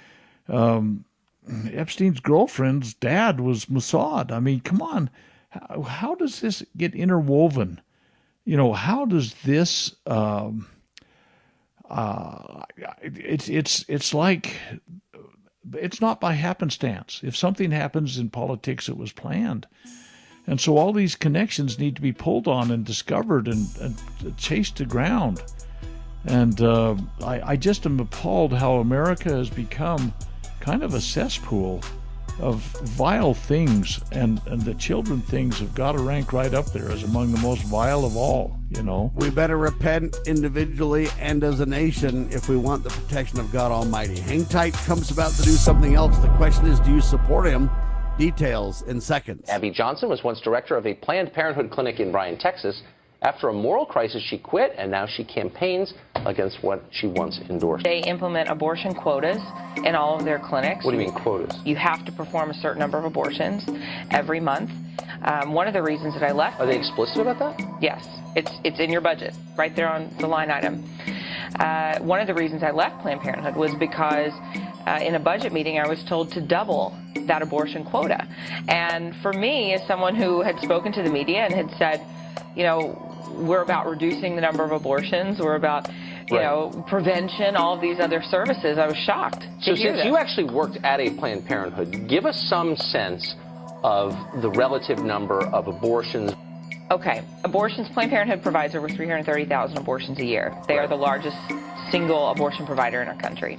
Speaker 3: Epstein's girlfriend's dad was Mossad. I mean, come on. How does this get interwoven? You know, how does this, it's like, it's not by happenstance. If something happens in politics, it was planned. And so all these connections need to be pulled on and discovered and chased to ground. And I just am appalled how America has become kind of a cesspool of vile things, and the children things have got to rank right up there as among the most vile of all, you know.
Speaker 2: We better repent individually and as a nation if we want the protection of God Almighty. Hang tight, Trump's about to do something else. The question is, do you support him? Details in seconds.
Speaker 4: Abby Johnson was once director of a Planned Parenthood clinic in Bryan, Texas. After a moral crisis, she quit, and now she campaigns against what she once endorsed.
Speaker 5: They implement abortion quotas in all of their clinics.
Speaker 4: What do you mean quotas?
Speaker 5: You have to perform a certain number of abortions every month. One of the reasons that I left...
Speaker 4: Are they explicit about that?
Speaker 5: Yes. It's in your budget, right there on the line item. One of the reasons I left Planned Parenthood was because in a budget meeting I was told to double that abortion quota. And for me, as someone who had spoken to the media and had said, you know, we're about reducing the number of abortions, we're about, you know, prevention, all of these other services, I was shocked
Speaker 4: So
Speaker 5: to hear
Speaker 4: since
Speaker 5: this.
Speaker 4: you actually worked at a Planned Parenthood, give us some sense of the relative number of abortions.
Speaker 5: Okay, abortions, Planned Parenthood provides over 330,000 abortions a year. They are the largest single abortion provider in our country.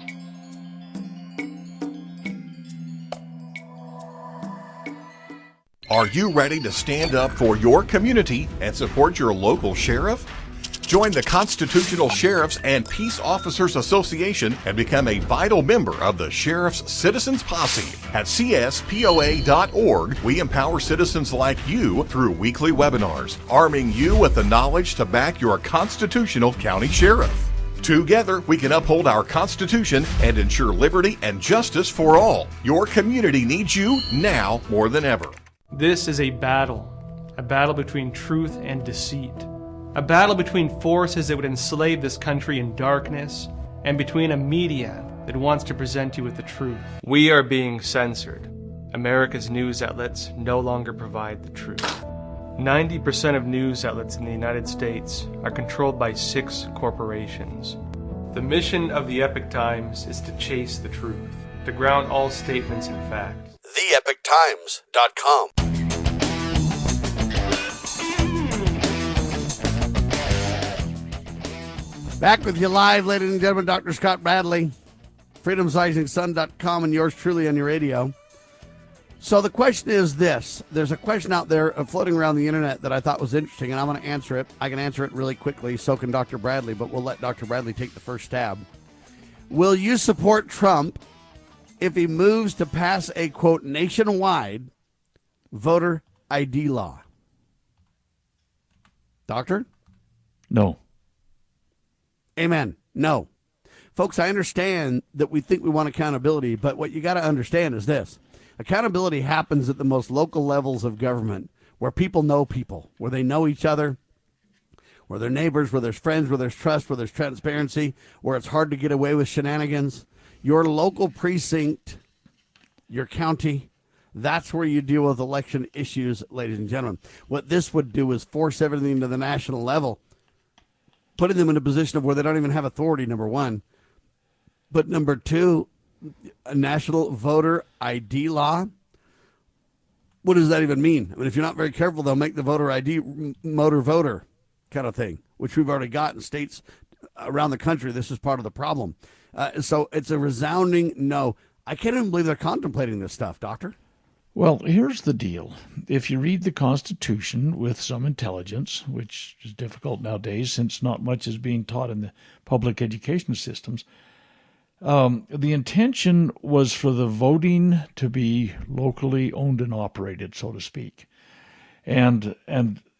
Speaker 23: Are you ready to stand up for your community and support your local sheriff? Join the Constitutional Sheriffs and Peace Officers Association and become a vital member of the Sheriff's Citizens Posse. At cspoa.org, we empower citizens like you through weekly webinars, arming you with the knowledge to back your constitutional county sheriff. Together, we can uphold our Constitution and ensure liberty and justice for all. Your community needs you now more than ever.
Speaker 24: This is a battle between truth and deceit, a battle between forces that would enslave this country in darkness, and between a media that wants to present you with the truth. We are being censored. America's news outlets no longer provide the truth. 90% of news outlets in the United States are controlled by 6 corporations. The mission of the Epoch Times is to chase the truth, to ground all statements in fact.
Speaker 2: TheEpochTimes.com. Back with you live, ladies and gentlemen, Dr. Scott Bradley, freedomsrisingsun.com, and yours truly on your radio. So the question is this. There's a question out there floating around the internet that I thought was interesting, and I'm going to answer it. I can answer it really quickly, so can Dr. Bradley, but we'll let Dr. Bradley take the first stab. Will you support Trump if he moves to pass a, quote, nationwide voter ID law? Doctor?
Speaker 3: No.
Speaker 2: Amen. No. Folks, I understand that we think we want accountability, but what you got to understand is this. Accountability happens at the most local levels of government, where people know people, where they know each other, where they're neighbors, where there's friends, where there's trust, where there's transparency, where it's hard to get away with shenanigans. Your local precinct, your county, that's where you deal with election issues, ladies and gentlemen. What this would do is force everything to the national level, putting them in a position of where they don't even have authority, number one. But number two, a national voter ID law. What does that even mean? I mean, if you're not very careful, they'll make the voter ID motor voter kind of thing, which we've already got in states around the country. This is part of the problem. So it's a resounding no. I can't even believe they're contemplating this stuff, Doctor.
Speaker 3: Well, here's the deal. If you read the Constitution with some intelligence, which is difficult nowadays since not much is being taught in the public education systems, the intention was for the voting to be locally owned and operated, so to speak. And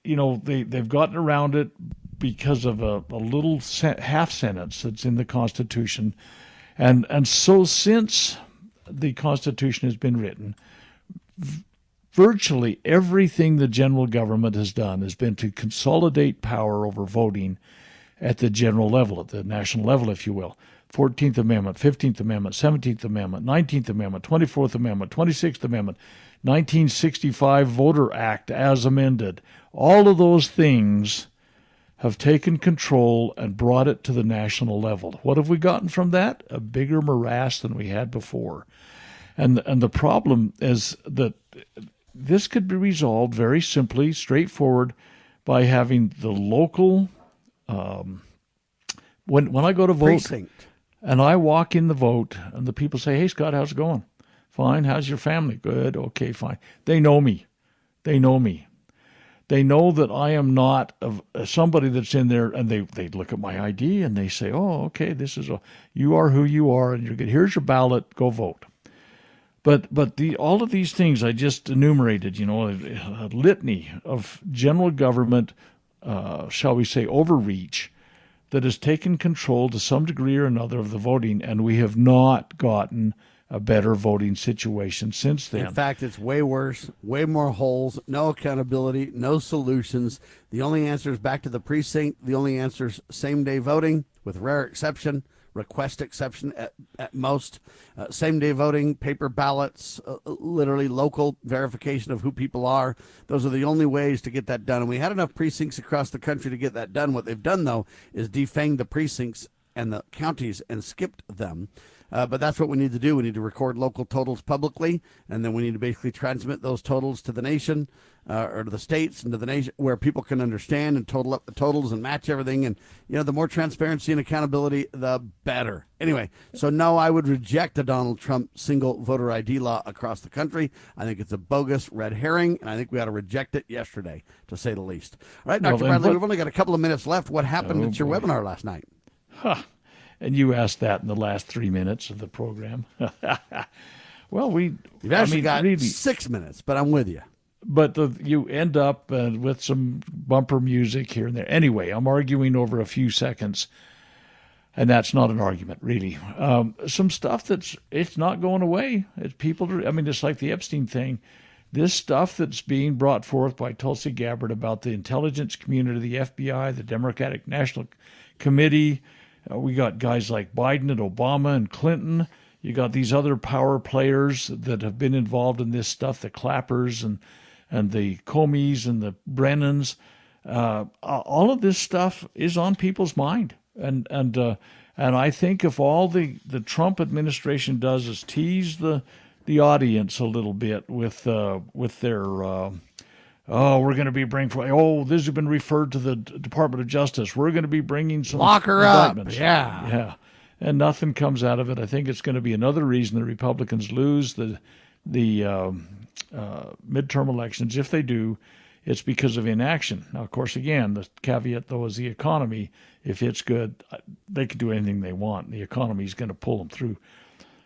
Speaker 3: you know, they've gotten around it because of a little half sentence that's in the Constitution. And so since the Constitution has been written, virtually everything the general government has done has been to consolidate power over voting at the general level, at the national level, if you will. 14th Amendment, 15th Amendment, 17th Amendment, 19th Amendment, 24th Amendment, 26th Amendment, 1965 Voter Act as amended. All of those things have taken control and brought it to the national level. What have we gotten from that? A bigger morass than we had before. And the problem is that this could be resolved very simply, straightforward, by having the local, when I go to vote,
Speaker 2: precinct.
Speaker 3: And I walk in the vote, and the people say, "Hey, Scott, how's it going?" "Fine. How's your family?" "Good." "Okay, fine." They know me. They know me. They know that I am not somebody that's in there, and they look at my ID and they say, "Oh, okay, you are who you are, and you're good. Here's your ballot. Go vote." But all of these things I just enumerated, a litany of general government, shall we say, overreach that has taken control to some degree or another of the voting, and we have not gotten a better voting situation since then.
Speaker 2: In fact, it's way worse, way more holes, no accountability, no solutions. The only answer is back to the precinct. The only answer is same-day voting, with rare exception, request exception at most. Same-day voting, paper ballots, literally local verification of who people are. Those are the only ways to get that done. And we had enough precincts across the country to get that done. What they've done, though, is defanged the precincts and the counties and skipped them. But that's what we need to do. We need to record local totals publicly, and then we need to basically transmit those totals to the nation or to the states and to the nation where people can understand and total up the totals and match everything. And, the more transparency and accountability, the better. Anyway, so no, I would reject the Donald Trump single voter ID law across the country. I think it's a bogus red herring, and I think we ought to reject it yesterday, to say the least. All right, Dr. Bradley, we've only got a couple of minutes left. What happened at your webinar last night?
Speaker 3: And you asked that in the last 3 minutes of the program. Well,
Speaker 2: you've actually got really 6 minutes, but I'm with you.
Speaker 3: But you end up with some bumper music here and there. Anyway, I'm arguing over a few seconds, and that's not an argument, really. Some stuff it's not going away. It's like the Epstein thing. This stuff that's being brought forth by Tulsi Gabbard about the intelligence community, the FBI, the Democratic National Committee. We got guys like Biden and Obama and Clinton. You got these other power players that have been involved in this stuff, the Clappers and the Comeys and the Brennans. All of this stuff is on people's mind. And I think if all the Trump administration does is tease the audience a little bit with their we're going to be bringing this has been referred to the Department of Justice. We're going to be bringing some
Speaker 2: lock her up. Yeah.
Speaker 3: And nothing comes out of it. I think it's going to be another reason the Republicans lose the midterm elections. If they do, it's because of inaction. Now, of course, again, the caveat, though, is the economy. If it's good, they can do anything they want. The economy is going to pull them through.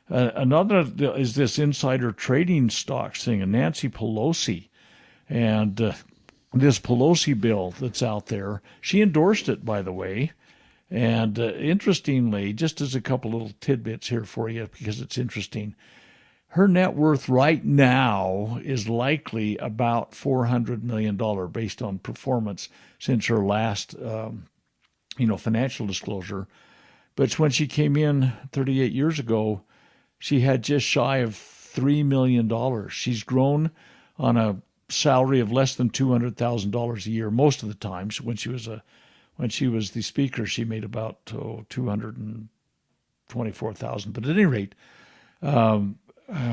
Speaker 3: Another is this insider trading stocks thing, and Nancy Pelosi. And this Pelosi bill that's out there, she endorsed it, by the way. And interestingly, just as a couple little tidbits here for you, because it's interesting, her net worth right now is likely about $400 million based on performance since her last, financial disclosure. But when she came in 38 years ago, she had just shy of $3 million. She's grown on a salary of less than $200,000 a year most of the times. When she was the speaker, she made about $224,000. But at any rate,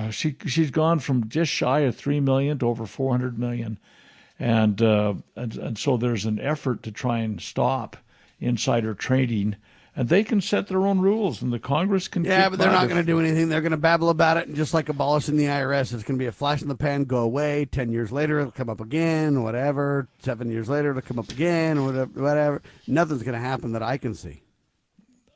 Speaker 3: she's gone from just shy of $3 million to over $400 million, and so there's an effort to try and stop insider trading. And they can set their own rules, and the Congress can.
Speaker 2: Yeah, but they're not going to do anything. They're going to babble about it, and just like abolishing the IRS, it's going to be a flash in the pan, go away. 10 years later, it'll come up again, whatever. 7 years later, it'll come up again, whatever. Nothing's going to happen that I can see.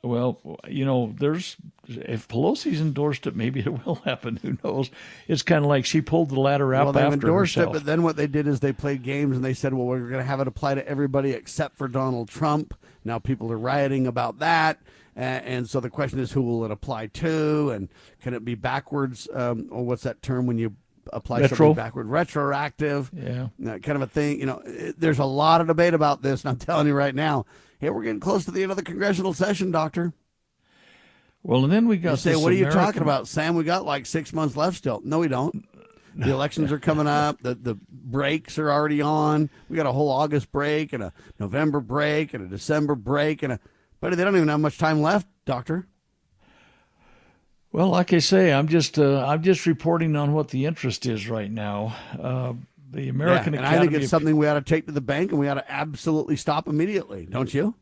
Speaker 3: Well, if Pelosi's endorsed it, maybe it will happen. Who knows? It's kind of like she pulled the ladder up after herself. Well, they endorsed it, but then what they did is they played games, and they said, well, we're going to have it apply to everybody except for Donald Trump. Now people are rioting about that, and so the question is, who will it apply to, and can it be backwards, or what's that term when you apply something backward? Retroactive, kind of a thing. There's a lot of debate about this, and I'm telling you right now, hey, we're getting close to the end of the congressional session, Doctor. Well, and then we got
Speaker 2: You say, what are you talking about, Sam? We got like 6 months left still. No, we don't. The elections are coming up. The breaks are already on. We got a whole August break and a November break and a December break. But they don't even have much time left, Doctor.
Speaker 3: Well, like I say, I'm just reporting on what the interest is right now. The American Academy.
Speaker 2: I think it's something we ought to take to the bank, and we ought to absolutely stop immediately. Don't you?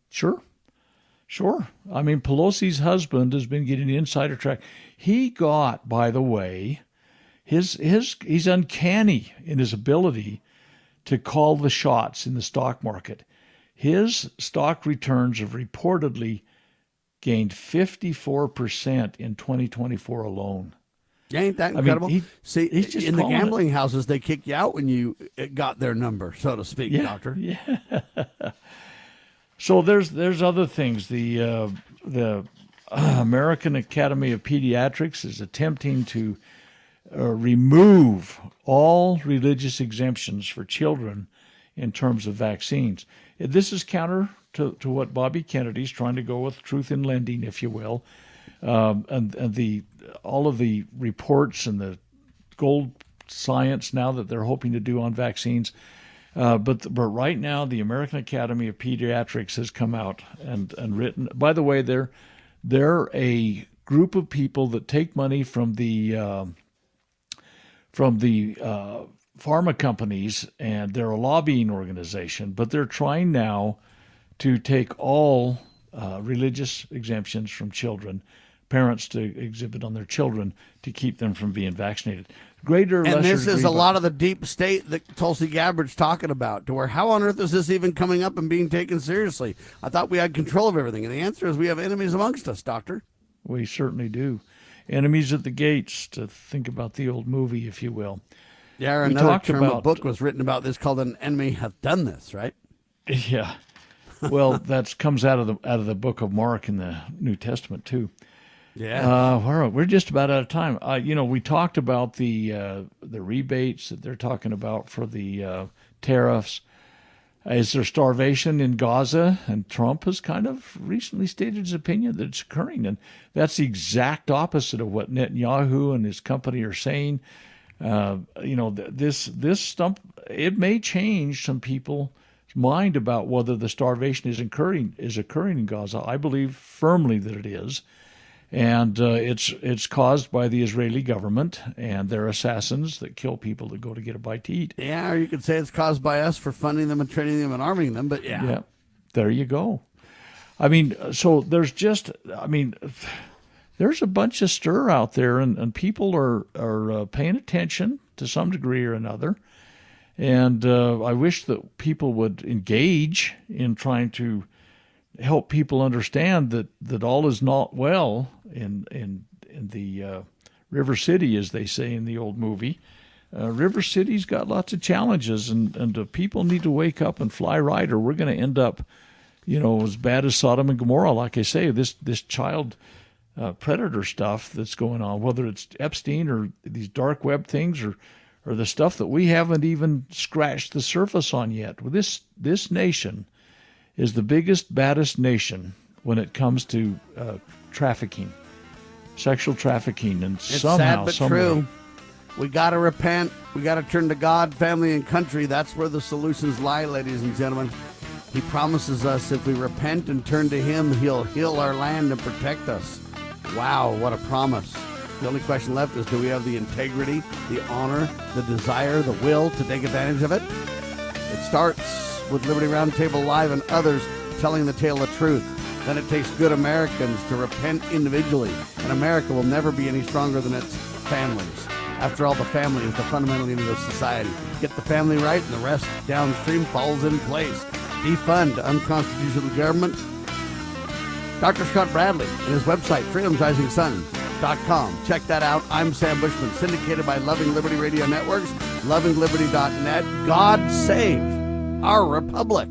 Speaker 3: Sure. I mean, Pelosi's husband has been getting insider track. He got, by the way, he's uncanny in his ability to call the shots in the stock market. His stock returns have reportedly gained 54% in 2024 alone.
Speaker 2: Ain't that incredible?
Speaker 3: I mean, he's just
Speaker 2: in the gambling houses, they kick you out when you got their number, so to speak, Doctor.
Speaker 3: Yeah. So there's other things. The American Academy of Pediatrics is attempting to remove all religious exemptions for children in terms of vaccines. This is counter to what Bobby Kennedy's trying to go with, truth in lending, if you will, and all of the reports and the gold science now that they're hoping to do on vaccines. But right now, the American Academy of Pediatrics has come out and written. By the way, they're a group of people that take money from the pharma companies, and they're a lobbying organization. But they're trying now to take all religious exemptions from children, parents to exhibit on their children to keep them from being vaccinated.
Speaker 2: And this is a lot of the deep state that Tulsi Gabbard's talking about, to where how on earth is this even coming up and being taken seriously? I thought we had control of everything, and the answer is we have enemies amongst us, Doctor.
Speaker 3: We certainly do. Enemies at the gates, to think about the old movie, if you will.
Speaker 2: Yeah, another term of book was written about this called An Enemy Hath Done This, right?
Speaker 3: Yeah. Well, that comes out of the book of Mark in the New Testament, too.
Speaker 2: Yeah.
Speaker 3: We're just about out of time. We talked about the rebates that they're talking about for the tariffs. Is there starvation in Gaza? And Trump has kind of recently stated his opinion that it's occurring. And that's the exact opposite of what Netanyahu and his company are saying. This stump, it may change some people's mind about whether the starvation is occurring in Gaza. I believe firmly that it is. And it's caused by the Israeli government and their assassins that kill people that go to get a bite to eat.
Speaker 2: Yeah, or you could say it's caused by us for funding them and training them and arming them, but yeah.
Speaker 3: Yeah, there you go. I mean, so there's a bunch of stir out there, and people are paying attention to some degree or another. And I wish that people would engage in trying to help people understand that all is not well in the River City, as they say in the old movie. River City's got lots of challenges, and people need to wake up and fly right, or we're going to end up, as bad as Sodom and Gomorrah. Like I say, this child predator stuff that's going on, whether it's Epstein or these dark web things or the stuff that we haven't even scratched the surface on yet. This nation is the biggest, baddest nation when it comes to trafficking, sexual trafficking, and
Speaker 2: it's
Speaker 3: somehow,
Speaker 2: sad but true. We got to repent. We got to turn to God, family, and country. That's where the solutions lie, ladies and gentlemen. He promises us if we repent and turn to Him, He'll heal our land and protect us. Wow, what a promise. The only question left is, do we have the integrity, the honor, the desire, the will to take advantage of it? It starts with Liberty Roundtable Live and others telling the tale of truth. Then it takes good Americans to repent individually, and America will never be any stronger than its families. After all, the family is the fundamental unit of society. Get the family right, and the rest downstream falls in place. Defund unconstitutional government. Dr. Scott Bradley and his website, freedomsrisingsun.com. Check that out. I'm Sam Bushman, syndicated by Loving Liberty Radio Networks, lovingliberty.net. God save our republic.